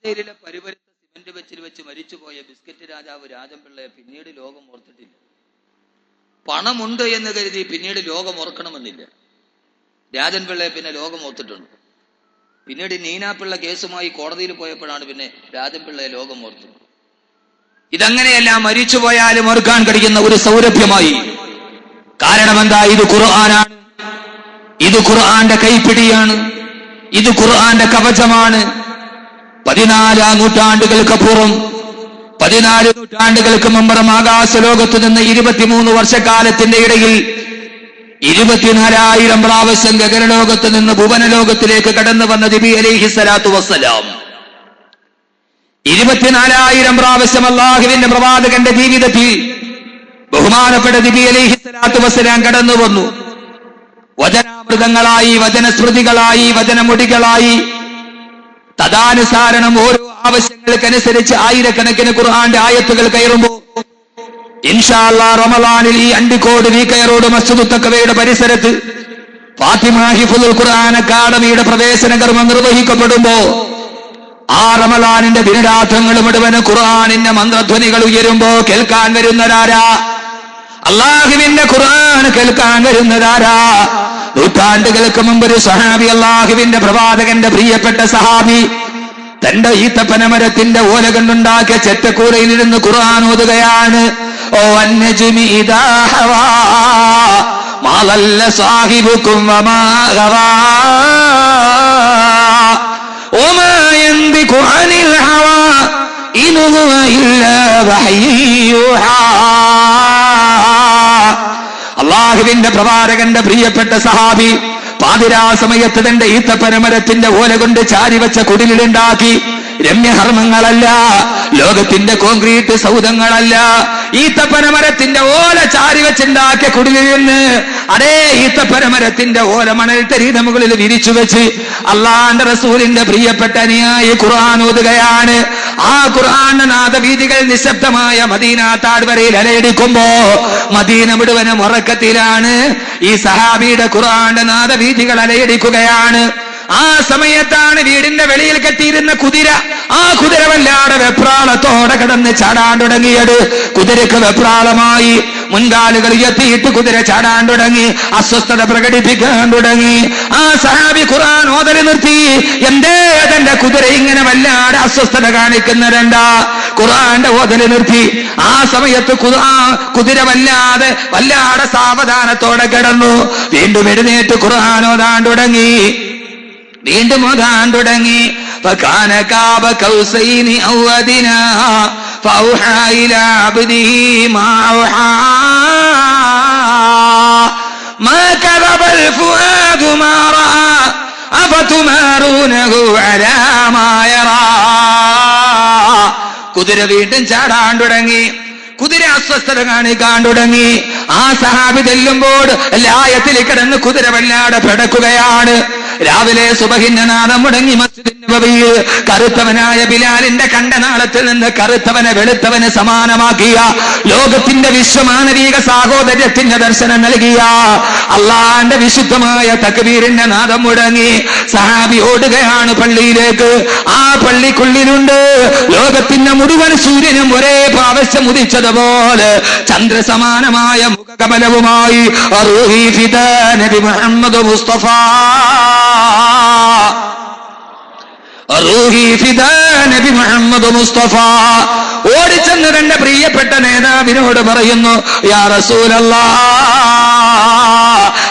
ബത്തേരിയിലെ പരിപരുത്ത cement വെച്ചിൽ വെച്ച് മരിച്ചുപോയ biscuit രാജാവ് രാജൻപിള്ളയെ പിന്നീട് ലോകം ഓർത്തിട്ടില്ല. പണമുണ്ട് എന്ന് കരുതി പിന്നീട് ലോകം ഓർക്കണമെന്നില്ല. രാജൻപിള്ളയെ പിന്നെ ലോകം ഓർത്തിട്ടുണ്ട്. പിന്നീട് നീനാപ്പിള്ള കേസുമായി കോടതിയിൽ പോയപ്പോഴാണ് പിന്നെ രാജൻപിള്ളയെ ലോകം ഓർത്തത്. ഇതങ്ങനെയല്ല, മരിച്ചുപോയാലും ഓർക്കാൻ കഴിയുന്ന ഒരു സൗരഭ്യമായി. കാരണം എന്താ? ഇത് ഖുർആനാണ്, ഇത് ഖുർആന്റെ കൈപ്പിടിയാണ്, ഇത് ഖുർആന്റെ കവചമാണ്. 14 നൂറ്റാണ്ടുകൾക്കപ്പുറം 14 നൂറ്റാണ്ടുകൾക്ക് മുമ്പും ആകാശലോകത്ത് നിന്ന് 23 വർഷക്കാലത്തിന്റെ ഇടയിൽ 24,000 പ്രാവശ്യം ഗഗനലോകത്ത് നിന്ന് ഭുവനലോകത്തിലേക്ക് കടന്നു വന്ന നബി അലൈഹിസ്സലാത്തു വസ്സലാം 24,000 പ്രാവശ്യം അള്ളാഹുവിന്റെ പ്രവാചകന്റെ ജീവിതത്തിൽ ബഹുമാനപ്പെട്ട നബി അലൈഹിസ്സലാത്തു വസ്സലാം കടന്നു വന്നു. വചനാമൃതങ്ങളായി, വചനസ്മൃതികളായി, വചനമുടികളായി തദാനുസാരണം ഓരോ ആവശ്യങ്ങൾക്കനുസരിച്ച് ആയിരക്കണക്കിന് ഖുർആന്റെ ആയത്തുകൾ കയറുമ്പോൾ ഇൻഷാ അല്ലാഹ് റമളാനിൽ ഈ അണ്ടിക്കോട് വീക്കയറോട് മസ്ജിദ് തഖ്വയുടെ പരിസരത്ത് ഫാത്തിമ ഹിഫ്ളുൽ ഖുർആൻ അക്കാദമിയുടെ പ്രവേശന കർമ്മം നിർവഹിക്കപ്പെടുമ്പോ ആ റമളാനിന്റെ ദിനരാത്രങ്ങൾ മുഴുവൻ ഖുർആനിന്റെ മന്ത്രധ്വനികൾ ഉയരുമ്പോ കേൾക്കാൻ വരുന്നതാരാ? അള്ളാഹുവിന്റെ ഖുർആൻ കേൾക്കാൻ വരുന്നതാരാ? നൂറ്റാണ്ടുകൾക്ക് മുമ്പ് ഒരു സഹാബി, അള്ളാഹുവിന്റെ പ്രവാചകന്റെ പ്രിയപ്പെട്ട സഹാബി, തന്റെ ഈത്തപ്പനമരത്തിന്റെ ഓല കൊണ്ടുണ്ടാക്കിയ ചെറ്റക്കൂരയിലിരുന്ന് ഖുർആൻ ഓതുകയാണ്. ഓ അന്നജ്മി ഇദാ ഹവാ മാ ളല്ല സാഹിബുകും വമാ ഗവാ വമാ യൻതിഖു അനിൽ ഹവാ ഇൻ ഹുവ ഇല്ലാ വഹയ്യുഹാ. അള്ളാഹുവിന്റെ പ്രവാചകന്റെ പ്രിയപ്പെട്ട സഹാബി പാതിരാ സമയത്ത് തന്റെ ഈത്തപ്പനമരത്തിന്റെ ഓല കൊണ്ട് ചാരിവെച്ച കുടിലുണ്ടാക്കി. രമ്യഹർമ്മങ്ങളല്ല, ലോകത്തിന്റെ കോൺക്രീറ്റ് സൗധങ്ങളല്ല, ഈത്തപ്പനമരത്തിന്റെ ഓല ചാരിവെച്ചുണ്ടാക്കിയ കുടിലിൽ നിന്ന് അതേ ഈത്തപ്പനമരത്തിന്റെ ഓല മണൽത്തരിയുടെ മുകളിൽ വിരിച്ചു വെച്ച് അള്ളാന്റെ റസൂലിന്റെ പ്രിയപ്പെട്ട അനുയായി ഖുർആൻ ഓതുകയാണ്. ആ ഖുർആന്റെ നാദവീതികൾ നിശബ്ദമായ മദീന താഴ്വരയിൽ അലയടിക്കുമ്പോ മദീന മുഴുവനും ഉറക്കത്തിലാണ്. ഈ സഹാബിയുടെ ഖുർആന്റെ നാദവീതികൾ അലയടിക്കുകയാണ്. ആ സമയത്താണ് വീടിന്റെ വെളിയിൽ കെട്ടിയിരുന്ന കുതിര, ആ കുതിര വല്ലാതെ വെപ്രാളത്തോടെ കിടന്ന് ചാടാൻ തുടങ്ങിയത്. കുതിരക്ക് വെപ്രാളമായി, മുൻകാലുകൾ ഉയർത്തിയിട്ട് കുതിര ചാടാൻ തുടങ്ങി, അസ്വസ്ഥത പ്രകടിപ്പിക്കാൻ തുടങ്ങി. ആ സഹാബി ഖുർആൻ ഓതൽ നിർത്തി. എന്തേ തന്റെ കുതിര ഇങ്ങനെ വല്ലാതെ അസ്വസ്ഥത കാണിക്കുന്നതെന്താ? ഖുർആന്റെ ഓതൽ നിർത്തി. ആ സമയത്ത് കുതിര വല്ലാതെ സാവധാനത്തോടെ കിടന്നു. വീണ്ടും എഴുന്നേറ്റ് ഖുർആൻ ഓതാൻ തുടങ്ങി, വീണ്ടും ഓതാൻ തുടങ്ങി. فكان كاب قوسين أو أدنى فأوحى إلى عبده ما أوحى ما كذب الفؤاد ما رأى أفتمارونه على ما يرى. കുതിര വീണ്ടും ചാടാൻ തുടങ്ങി, കുതിര അസ്വസ്ഥത കാണിക്കാൻ തുടങ്ങി. ആ സഹാബി ചെല്ലുമ്പോൾ ലായത്തിൽ കിടന്ന് കുതിര വല്ലാതെ പിടക്കുകയാണ്. രാവിലെ സുബഹിന്റെ നാദം മുടങ്ങി മസ്ജിദിന്റെ നബവിയിൽ കറുത്തവനായ ബിലാലിന്റെ കണ്ടനാളത്തിൽ നിന്ന് കറുത്തവനെ വെളുത്തവന് സമാനമാക്കിയ, ലോകത്തിന്റെ വിശ്വമാനവീക സാഹോദര്യത്തിന്റെ ദർശനം നൽകിയ അള്ളാന്റെ വിശുദ്ധമായ തക്ബീറിന്റെ നാദം മുടങ്ങി. സഹാബി ഓടുകയാണ് പള്ളിയിലേക്ക്. ആ പള്ളിക്കുള്ളിലുണ്ട് ലോകത്തിന്റെ മുഴുവൻ സൂര്യനും ഒരേ പ്രാവശ്യം ഉദിച്ചതുപോലെ ചന്ദ്രസമാനമായ മുഖകമലവുമായി റൂഹി ഫിദാ നബി മുഹമ്മദ് മുസ്തഫ, റൂഹി ഫിദാ നബി മുഹമ്മദ് മുസ്തഫ. ഓടിച്ചെന്ന് തന്റെ പ്രിയപ്പെട്ട നേതാവിനോട് പറയുന്നു, യാ റസൂലല്ലാഹ്,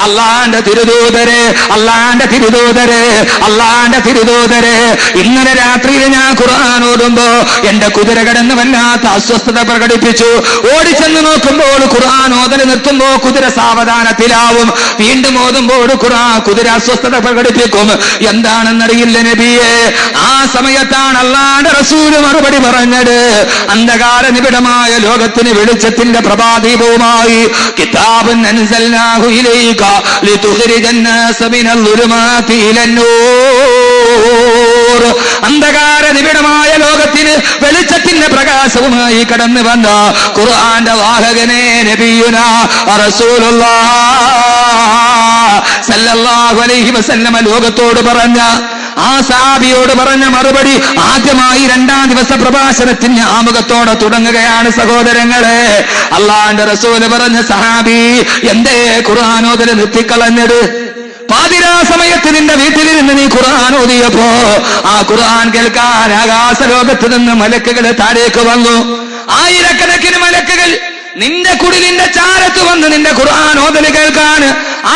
അള്ളാന്റെ തിരുദൂതരെ, അള്ളാന്റെ തിരുദൂതരെ, അള്ളാന്റെ തിരുദൂതരെ, ഇന്നലെ രാത്രിയിൽ ഞാൻ ഖുർആൻ ഓതുമ്പോ എന്റെ കുതിര കിടന്ന് വല്ലാത്ത അസ്വസ്ഥത പ്രകടിപ്പിച്ചു. ഓടിച്ചെന്ന് നോക്കുമ്പോൾ ഖുർആൻ ഓതൽ നിർത്തുമ്പോ കുതിര സാവധാനത്തിലാവും, വീണ്ടും ഓതുമ്പോൾ കുതിര അസ്വസ്ഥത പ്രകടിപ്പിക്കും. എന്താണെന്നറിയില്ല നബിയെ. ആ സമയത്താണ് അള്ളാന്റെ റസൂല് മറുപടി പറഞ്ഞത്, അന്ധകാര നിബിഡമായ ലോകത്തിന് വെളിച്ചത്തിന്റെ പ്രഭാദീപവുമായി കിതാബുൻ അൻസൽനാഹു ഇലൈക ലിതുഖ്രിജൻ നാസ മിനൽ ളുലുമാതി ഇലൻ നൂർ. അന്ധകാര നിബിഡമായ ലോകത്തിന് വെളിച്ചത്തിന്റെ പ്രകാശവുമായി കടന്നു വന്ന ഖുർആന്റെ വാഹകനെ നബിയുനാ റസൂലുള്ളാഹ് സല്ലല്ലാഹു അലൈഹി വസല്ലം ലോകത്തോട് പറഞ്ഞ ആ സഹാബിയോട് പറഞ്ഞ മറുപടി ആദ്യമായി 2ാം ദിവസ പ്രഭാഷണത്തിന് ആമുഖത്തോടെ തുടങ്ങുകയാണ്. സഹോദരങ്ങളെ, അള്ളാന്റെ റസൂല് പറഞ്ഞ സഹാബി എന്തേ ഖുർആനോദല് നിർത്തിക്കളഞ്ഞത്? പാതിരാ സമയത്ത് നിന്റെ വീട്ടിലിരുന്ന് നീ ഖുർആൻ ഓതിയപ്പോ ആ ഖുർആൻ കേൾക്കാൻ ആകാശ ലോകത്ത് നിന്ന് മലക്കുകൾ താഴേക്ക് വന്നു. ആയിരക്കണക്കിന് മലക്കുകൾ നിന്റെ കുടിലിന്റെ ചാരത്ത് വന്ന് നിന്റെ ഖുർആൻ ഓതല് കേൾക്കാൻ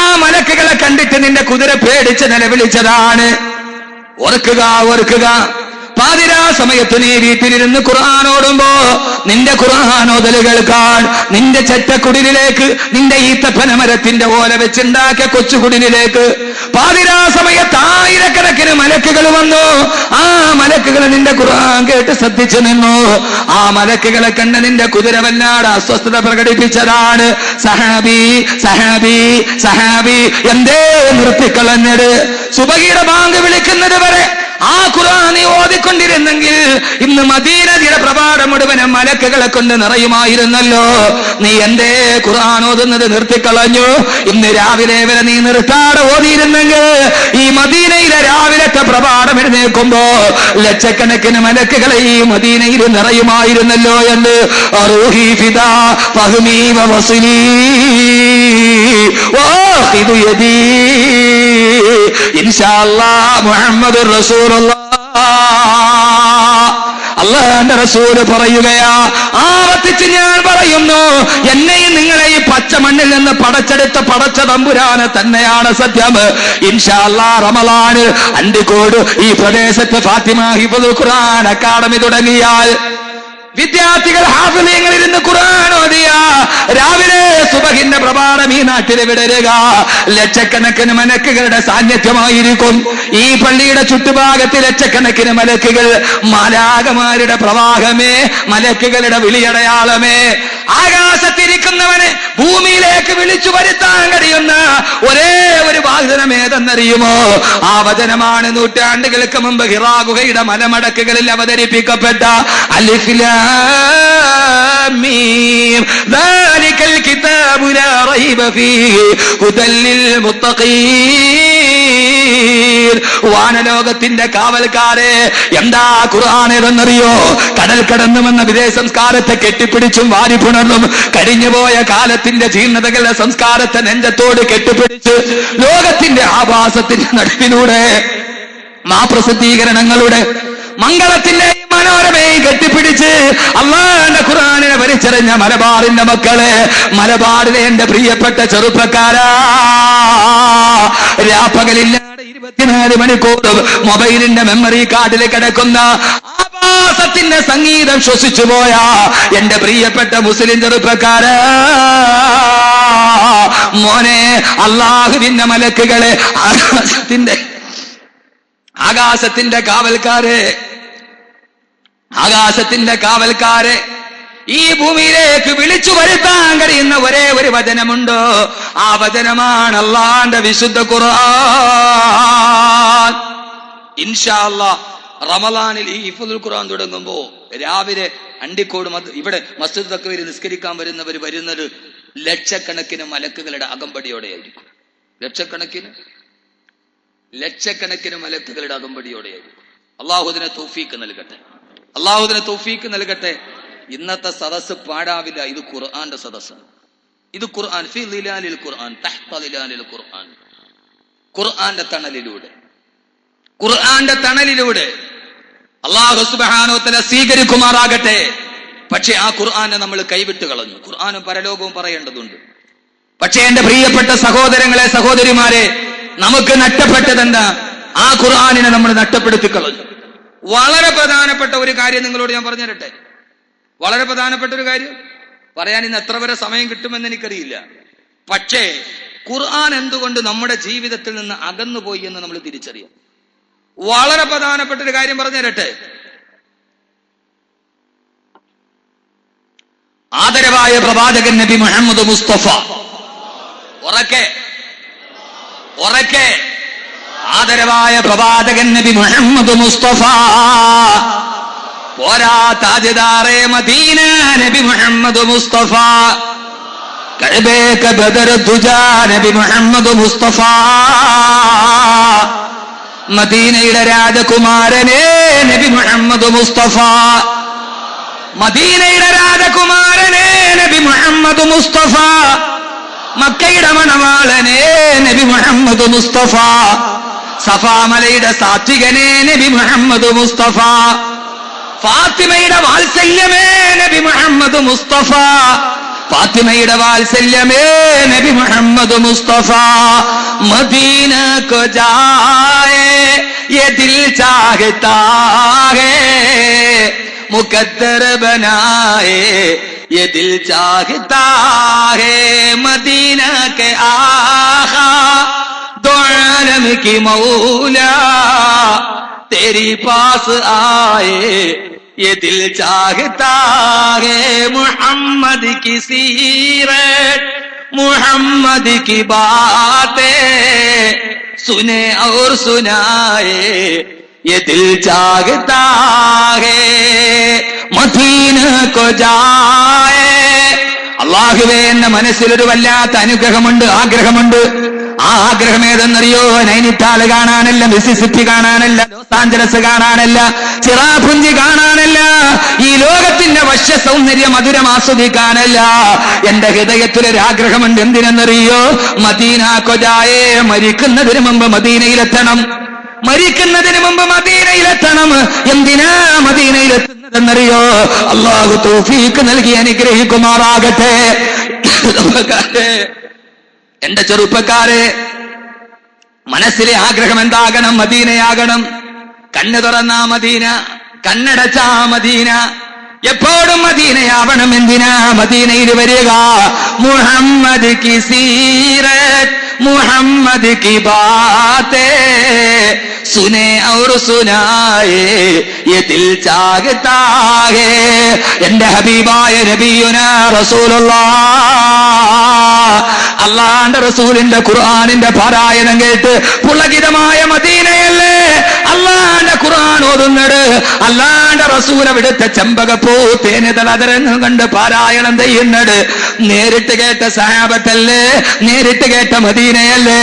ആ മലക്കുകളെ കണ്ടിട്ട് നിന്റെ കുതിര പേടിച്ച് നിലവിളിച്ചതാണ്. ഓർക്കുക, പാതിരാ സമയത്ത് നീ വീട്ടിലിരുന്ന് ഖുർആൻ ഓടുമ്പോ നിന്റെ ഖുർആൻ ഓതല് കേൾക്കാൻ നിന്റെ ചെറ്റക്കുടിലേക്ക്, നിന്റെ ഈത്തപ്പന മരത്തിന്റെ ഓല വെച്ചുണ്ടാക്കിയ കൊച്ചുകുടിലേക്ക് പാതിരാ സമയത്ത് ആയിരക്കണക്കിന് മലക്കുകൾ വന്നു. ആ മലക്കുകൾ നിന്റെ ഖുർആൻ കേട്ട് ശ്രദ്ധിച്ചു നിന്നു. ആ മലക്കുകളെ കണ്ട് നിന്റെ കുതിര വല്ലാട് അസ്വസ്ഥത പ്രകടിപ്പിച്ചതാണ്. സഹാബി എന്തേ നിർത്തിക്കളഞ്ഞത്? സുബഹിയുടെ ബാങ്ക് വിളിക്കുന്നത് വരെ ആ ഖുർആൻ നീ ഓതിക്കൊണ്ടിരുന്നെങ്കിൽ ഇന്ന് മദീനയുടെ പ്രഭാതം മുഴുവനും മലക്കുകളെ കൊണ്ട് നിറയുമായിരുന്നല്ലോ. നീ എന്തേ ഖുർആൻ ഓതുന്നത് നിർത്തിക്കളഞ്ഞു? ഇന്ന് രാവിലെ വരെ നീ നിർത്താതെ ഓതിയിരുന്നെങ്കിൽ ഈ മദീനയിലെ രാവിലത്തെ പ്രഭാതം എഴുന്നേൽക്കുമ്പോ ലക്ഷക്കണക്കിന് മലക്കുകളെ ഈ മദീനയിൽ നിറയുമായിരുന്നല്ലോ എന്ന് റൂഹി ഫിദാ ഫഹ്മി വവസ്ലി വആഖിദു യദീ ഇൻഷാ അല്ലാഹ് മുഹമ്മദുർ റസൂലുള്ളാഹ്. അല്ലാഹുവിന്റെ റസൂല് പറയുകയാ, ആവർത്തിച്ച് ഞാൻ പറയുന്നു, എന്നെയും നിങ്ങളെ ഈ പച്ചമണ്ണിൽ നിന്ന് പടച്ചെടുത്ത പടച്ച തമ്പുരാന് തന്നെയാണ് സത്യം. ഇൻഷാ അല്ലാഹ് റമളാനിൽ അണ്ടിക്കോട് ഈ പ്രദേശത്ത് ഫാത്തിമ ഹിഫ്ളുൽ ഖുർആൻ അക്കാദമി തുടങ്ങിയാൽ വിദ്യാർത്ഥികൾ ഹാഫിളീങ്ങൾ ഇരുന്ന് ഖുർആൻ ഓതിയ രാവിലെ സുബഹിന്റെ പ്രഭാതം ഈ നാട്ടിൽ വിടരുക ലക്ഷക്കണക്കിന് മലക്കുകളുടെ സാന്നിധ്യമായിരിക്കും. ഈ പള്ളിയുടെ ചുറ്റുഭാഗത്ത് ലക്ഷക്കണക്കിന് മലക്കുകൾ, മാലാഖമാരുടെ പ്രവാഹമേ, മലക്കുകളുടെ വിളിയടയാളമേ. ആകാശത്തിരിക്കുന്നവനെ ഭൂമിയിലേക്ക് വിളിച്ചു വരുത്താൻ കഴിയുന്ന ഒരേ ഒരു വാഗ്ദാനം ഏതെന്നറിയുമോ? ആ വചനമാണ് നൂറ്റാണ്ടുകൾക്ക് മുമ്പ് ഹിറാ ഗുഹയുടെ മലമടക്കുകളിൽ അവതരിപ്പിക്കപ്പെട്ട അലിഫ് ലാം മീം ദാലികൽ കിതാബു ലാ റൈബ ഫീഹി ഹുദൽ ലിൽ മുത്തഖീൻ. വാനലോകത്തിന്റെ കാവൽക്കാരെ, എന്താ ഖുർആൻ എന്നറിയോ? കടൽ കടന്നു വന്ന വിദേശ സംസ്കാരത്തെ കെട്ടിപ്പിടിച്ചും വാരിപ്പുണർന്നും കഴിഞ്ഞുപോയ കാലത്തിന്റെ ജീർണതകളുടെ സംസ്കാരത്തെ നെഞ്ചത്തോട് കെട്ടിപ്പിടിച്ച് ലോകത്തിന്റെ ആഭാസത്തിന്റെ നടുവിലൂടെ മാപ്രസിദ്ധീകരണങ്ങളുടെ മംഗളത്തിന്റെ മനോരമയെ കെട്ടിപ്പിടിച്ച് അല്ലാഹുവിന്റെ ഖുർആനിനെ വലിച്ചെറിഞ്ഞ മലബാറിന്റെ മക്കളെ, മലബാറിലെ എന്റെ പ്രിയപ്പെട്ട ചെറുപ്പക്കാരാ, രാപ്പകലില്ലാതെ 24 മണിക്കൂറും മൊബൈലിന്റെ മെമ്മറി കാർഡിൽ കിടക്കുന്ന ആഭാസത്തിന്റെ സംഗീതം ശ്വസിച്ചു പോയ എന്റെ പ്രിയപ്പെട്ട മുസ്ലിം ചെറുപ്പക്കാരാ, മോനെ, അല്ലാഹുവിന്റെ മലക്കുകളെ, ആകാശത്തിന്റെ കാവൽക്കാരെ ഈ ഭൂമിയിലേക്ക് വിളിച്ചു വരുത്താൻ കഴിയുന്ന ഒരേ ഒരു വചനമുണ്ടോ? ആ വചനമാണ് അല്ലാഹുവിന്റെ വിശുദ്ധ ഖുർആൻ. ഇൻഷാ അല്ലാഹ് റമളാനിൽ ഈ ഹിഫ്ളുൽ ഖുർആൻ തുടങ്ങുമ്പോ രാവിലെ അണ്ടിക്കോട് ഇവിടെ മസ്ജിദ് തക്വീർ നിസ്കരിക്കാൻ വരുന്നത് ലക്ഷക്കണക്കിന് മലക്കുകളുടെ അകമ്പടിയോടെയായിരിക്കും. ലക്ഷക്കണക്കിന് മലക്കുകളുടെ അകമ്പടിയോടെയായിരിക്കും. അല്ലാഹു അതിനെ തൗഫീക്ക് നൽകട്ടെ. ഇന്നത്തെ സദസ്സ് പാടാവില്ല. ഇത് ഖുർആന്റെ സദസ്സാണ്. ഇത് ഖുർആൻ ഫി ളിലാലിൽ ഖുർആൻ തഹ്ത ളിലാലിൽ ഖുർആൻ. ഖുർആന്റെ തണലിലൂടെ അല്ലാഹു സുബ്ഹാനഹു വ തആല സ്വീകരിക്കുമാറാകട്ടെ. പക്ഷെ ആ ഖുർആനെ നമ്മൾ കൈവിട്ട് കളഞ്ഞു. ഖുർആനും പരലോകവും പറയേണ്ടതുണ്ട്. പക്ഷേ എന്റെ പ്രിയപ്പെട്ട സഹോദരങ്ങളെ, സഹോദരിമാരെ, നമുക്ക് നഷ്ടപ്പെട്ടതെന്താ? ആ ഖുർആനിനെ നമ്മൾ നഷ്ടപ്പെടുത്തി കളഞ്ഞു. വളരെ പ്രധാനപ്പെട്ട ഒരു കാര്യം നിങ്ങളോട് ഞാൻ പറഞ്ഞു തരട്ടെ. വളരെ പ്രധാനപ്പെട്ട ഒരു കാര്യം പറയാൻ ഇന്ന് എത്ര വരെ സമയം കിട്ടുമെന്ന് എനിക്കറിയില്ല. പക്ഷേ ഖുർആൻ എന്തുകൊണ്ട് നമ്മുടെ ജീവിതത്തിൽ നിന്ന് അകന്നുപോയി എന്ന് നമ്മൾ തിരിച്ചറിയാം. വളരെ പ്രധാനപ്പെട്ട ഒരു കാര്യം പറഞ്ഞു തരട്ടെ. ആദരവായ പ്രവാചകൻ നബി മുഹമ്മദ് മുസ്തഫ, ഉറക്കെ ആദരവായ പ്രവാചകൻ നബി മുഹമ്മദ് മുസ്തഫ, പോരാ താജ്ദാറെ മദീന നബി മുഹമ്മദ് മുസ്തഫ, കഅബക ബദർ ദുജാ നബി മുഹമ്മദ് മുസ്തഫ, മദീനയുടെ രാജകുമാരനെ നബി മുഹമ്മദ് മുസ്തഫ. മദീനയുടെ രാജകുമാരനെ നബി മുഹമ്മദ് മുസ്തഫ. മക്കയുടെ മണവാളനെ നബി മുഹമ്മദ് മുസ്തഫ. സഫാ മലയുടെ സാത്വികനെ നബി മുഹമ്മദ് മുസ്തഫ. ഫാത്തിമയുടെ വാത്സല്യമേ നബി മുഹമ്മദ് മുസ്തഫ. ഫാത്തിമയുടെ വാത്സല്യമേ നബി മുഹമ്മദ് മുസ്തഫ. മദീന കോ ജായേ യേ ദിൽ ചാഹതാ ഹേ മുഖദ്ദർ ബനായേ യേ ദിൽ ചാഹതാ ഹേ മദീന കെ ആഖാ ദോ ആലം की मौला तेरी पास आए ये दिल चाहता है मोहम्मद की सीरत मोहम्मद की बातें सुने और सुनाए ये दिल चाहता है मदीना को जाए. അല്ലാഹുവേ, എന്ന മനസ്സിലൊരു വല്ലാത്ത അനുഗ്രഹമുണ്ട്, ആഗ്രഹമുണ്ട്. ആ ആഗ്രഹം ഏതെന്നറിയോ? നൈനിറ്റാൾ കാണാനല്ല, മിസിസിപ്പി കാണാനല്ല, ലോസ് ആഞ്ചലസ് കാണാനല്ല, ചിറാപുഞ്ചി കാണാനല്ല, ഈ ലോകത്തിന്റെ വശ്യ സൗന്ദര്യ മധുരം ആസ്വദിക്കാനല്ല. എന്റെ ഹൃദയത്തിലൊരാഗ്രഹമുണ്ട്. എന്തിനെന്നറിയോ? മദീന കൊജായെ, മരിക്കുന്നതിന് മുമ്പ് മദീനയിലെത്തണം. മരിക്കുന്നതിന് മുമ്പ് മദീനയിലെത്തണം. എന്തിനാ മദീനയിലെത്തുന്നതെന്നറിയോ? അല്ലാഹു തൗഫീഖ് നൽകി അനുഗ്രഹിക്കുമാറാകട്ടെ. എന്റെ ചെറുപ്പക്കാരെ, മനസ്സിലെ ആഗ്രഹം എന്താകണം? മദീനയാകണം. കണ്ണ് തുറന്നാ മദീന, കണ്ണടച്ചാ മദീന, എപ്പോഴും മദീനയാവണം. എന്തിനാ മദീനയിൽ വരിക? മുഹമ്മദ് കി സീരത്ത് മുഹമ്മദ് കി ബാത്തേ സുനെ ഔർ സുനായേ യേ ദിൽ ചാഹതാ ഹേ. എന്റെ ഹബീബായ നബിയുനാ റസൂലുള്ളാഹ്, അല്ലാഹുവിന്റെ റസൂലിന്റെ ഖുർആനിന്റെ പാരായണം കേട്ട് പുളകിതമായ മദീനയല്ലേ അല്ലാഹുവിന്റെ ഖുർആൻ ഓതുന്നത്. അല്ലാഹുവിന്റെ റസൂൽ അവിടുത്തെ ചെമ്പകപ്പൂ തേനിതളതരങ്ങൾ കണ്ട് പാരായണം ചെയ്യുന്നത് നേരിട്ട് കേട്ട സഹാബത്തല്ലേ, നേരിട്ട് കേട്ട മദീനയല്ലേ.